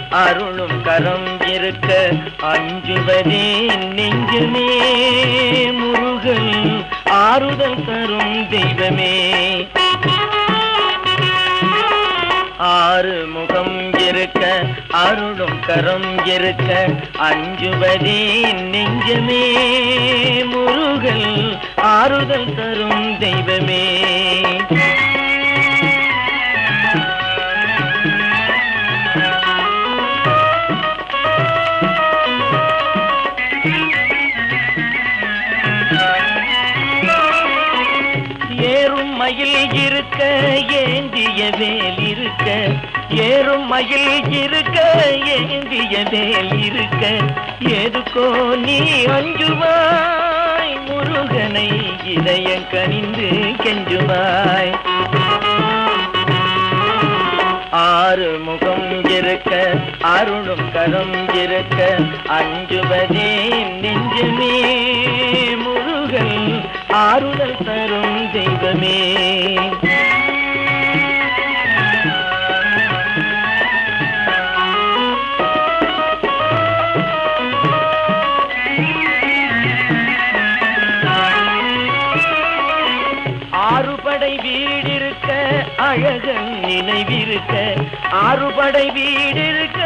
அருளும் கரம் இருக்க அஞ்சுவதே நெஞ்சுமே முருகன் ஆறுதல் தரும் தெய்வமே. ஆறு முகம் இருக்க அருளும் கரம் இருக்க அஞ்சுவதே நெஞ்சமே முருகன் ஆறுதல் தரும் தெய்வமே. ஏறும் மயில் இருக்க ஏந்திய வேல் இருக்க ஏறும் மயில் இருக்க ஏந்திய வேல் இருக்க எதுக்கோ நீ அஞ்சுவாய் முருகனை இதயம் கனிந்து கெஞ்சுவாய். ஆறு முகம் இருக்க அருளும் கரம் இருக்க அஞ்சுவதே நெஞ்சமே முருகன் ஆறுதல் தரும் தெய்வமே. ஆறுபடை வீடிருக்க அழகன் நினைவிருக்க ஆறுபடை வீடிருக்க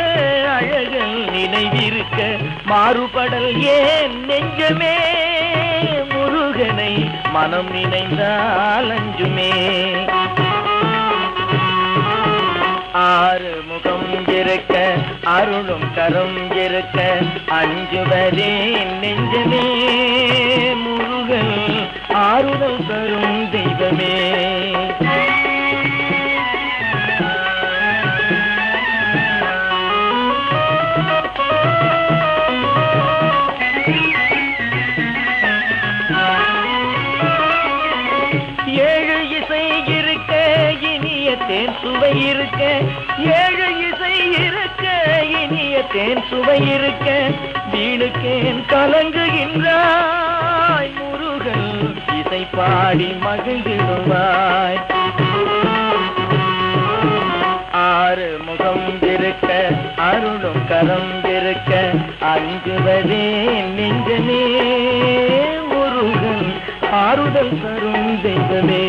அழகன் நினைவிருக்க மாறுபடல் ஏன் நெஞ்சமே முருகனை மனம் நினைந்தால் அஞ்சுமே. ஆறு முகம் இருக்க அருளும் கரம் இருக்க அஞ்சுவதே நெஞ்சமே முருகன் ஆறுதல் தரும் தெய்வமே. ஏழு இசை இருக்க இனிய தேன் சுவை இருக்க ஏழு இசை இருக்க இனிய தேன் சுவை இருக்க வீணுக்கேன் கலங்குகின்றாய் முருகன் இசை பாடி மகிழ்ந்திடுவாய். ஆறு முகம் இருக்க அருளும் கரம் இருக்க அஞ்சுவதே நெஞ்சமே முருகன் ஆறுதல் தரும் தெய்வமே.